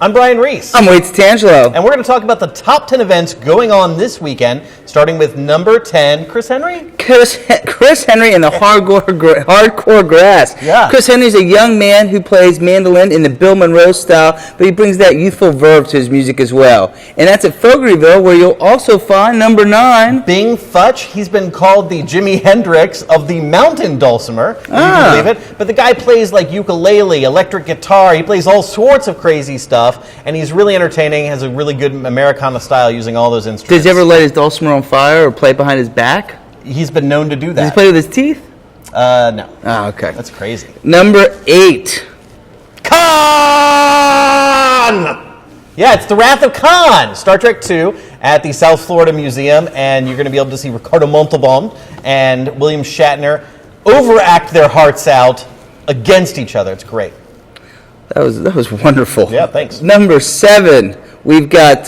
I'm Brian Reese. I'm Wade Tangelo. And we're going to talk about the top 10 events going on this weekend, starting with number 10, Chris Henry. Chris Henry and the hardcore grass. Yeah. Chris Henry's a young man who plays mandolin in the Bill Monroe style, but he brings that youthful verve to his music as well. And that's at Fogartyville, where you'll also find number 9. Bing Futch. He's been called the Jimi Hendrix of the mountain dulcimer, if you can believe it. But the guy plays like ukulele, electric guitar. He plays all sorts of crazy stuff, and he's really entertaining, has a really good Americana style using all those instruments. Does he ever light his dulcimer on fire or play it behind his back? He's been known to do that. Does he play with his teeth? No. Oh, okay. That's crazy. Number 8. Khan! Yeah, it's the Wrath of Khan, Star Trek II, at the South Florida Museum, and you're going to be able to see Ricardo Montalban and William Shatner overact their hearts out against each other. It's great. That was wonderful. Yeah, thanks. Number 7, we've got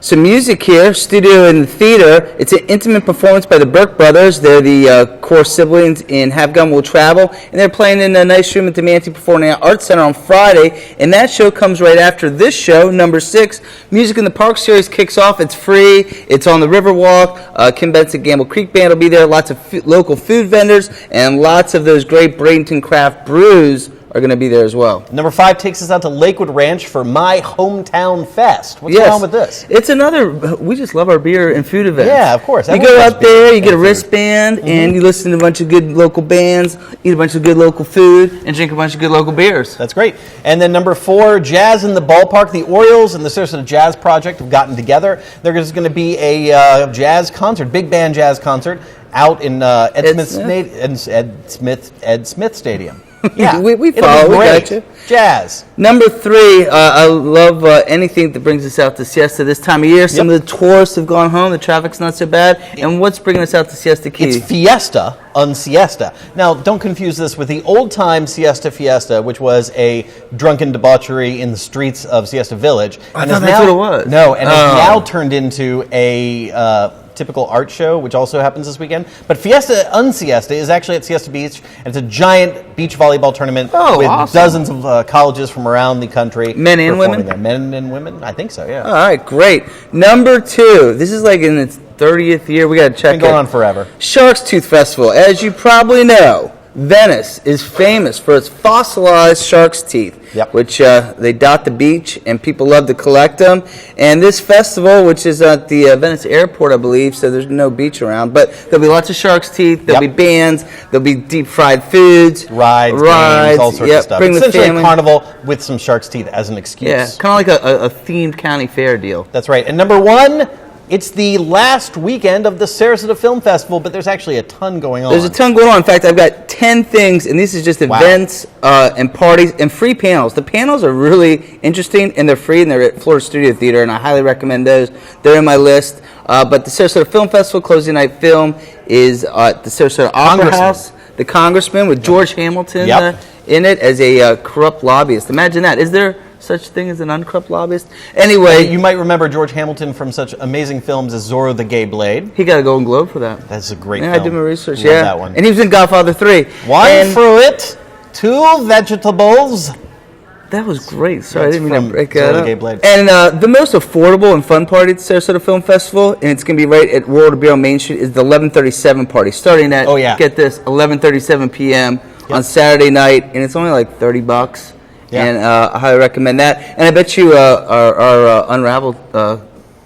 some music here, Studio in the Theater. It's an intimate performance by the Burke Brothers. They're the core siblings in Have Gun Will Travel, and they're playing in a nice room at the Manatee Performing Arts Center on Friday, and that show comes right after this show, number 6. Music in the Park series kicks off. It's free. It's on the Riverwalk. Kim Benson Gamble Creek Band will be there. Lots of local food vendors, and lots of those great Bradenton craft brews are going to be there as well. Number 5 takes us out to Lakewood Ranch for My Hometown Fest. What's going on with this? It's another, we just love our beer and food events. Yeah, of course. You go out there, you get a wristband, and you listen to a bunch of good local bands, eat a bunch of good local food, and drink a bunch of good local beers. That's great. And then number 4, Jazz in the Ballpark. The Orioles and the Sarasota Jazz Project have gotten together. There's going to be a jazz concert, big band jazz concert, out in Ed Smith Stadium. Yeah, we follow. We got you. Jazz. Number 3, I love anything that brings us out to Siesta this time of year. Some of the tourists have gone home. The traffic's not so bad. And what's bringing us out to Siesta Key? It's Fiesta on Siesta. Now, don't confuse this with the old-time Siesta Fiesta, which was a drunken debauchery in the streets of Siesta Village. I thought that's what it was. No, and it's now turned into a typical art show, which also happens this weekend. But Fiesta Unsiesta is actually at Siesta Beach, and it's a giant beach volleyball tournament with dozens of colleges from around the country. Men and women? There. Men and women? I think so, yeah. All right, great. Number 2, this is like in its 30th year. We got to check it. It's been going on forever. Shark's Tooth Festival. As you probably know, Venice is famous for its fossilized shark's teeth, which they dot the beach, and people love to collect them. And this festival, which is at the Venice airport, I believe, so there's no beach around, but there'll be lots of shark's teeth, there'll be bands, there'll be deep-fried foods, rides, games, all sorts of stuff. Bring essentially the a carnival with some shark's teeth as an excuse. Yeah, kind of like a themed county fair deal. That's right. And number 1, it's the last weekend of the Sarasota Film Festival, but there's actually a ton going on. There's a ton going on. In fact, I've got 10 things, and this is just events and parties and free panels. The panels are really interesting, and they're free, and they're at Florida Studio Theater, and I highly recommend those. They're in my list. But the Sarasota Film Festival closing night film is at the Sarasota Opera House. The Congressman with George Hamilton in it as a corrupt lobbyist. Imagine that. Is there such thing as an uncorrupt lobbyist? Anyway, you might remember George Hamilton from such amazing films as Zorro the Gay Blade. He got a Golden Globe for that. That's a great film. I did my research. Love that one. And he was in Godfather 3. One fruit, 2 vegetables. That was great. Sorry, I didn't mean to break that up. Blade. And the most affordable and fun party at the Sarasota Film Festival, and it's going to be right at World of Beer on Main Street, is the 11:37 party, starting at, get this, 11:37 p.m. on Saturday night, and it's only like $30. Yeah. And I highly recommend that. And I bet you our Unravel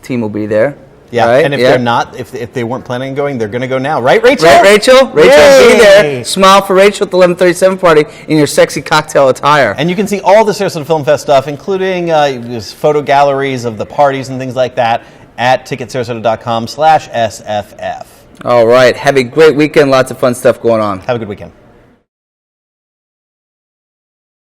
team will be there. Yeah, right? And if they're not, if they weren't planning on going, they're going to go now. Right, Rachel? Right, Rachel? Rachel will be there. Smile for Rachel at the 11:37 party in your sexy cocktail attire. And you can see all the Sarasota Film Fest stuff, including photo galleries of the parties and things like that, at ticketsarasota.com/SFF. All right. Have a great weekend. Lots of fun stuff going on. Have a good weekend.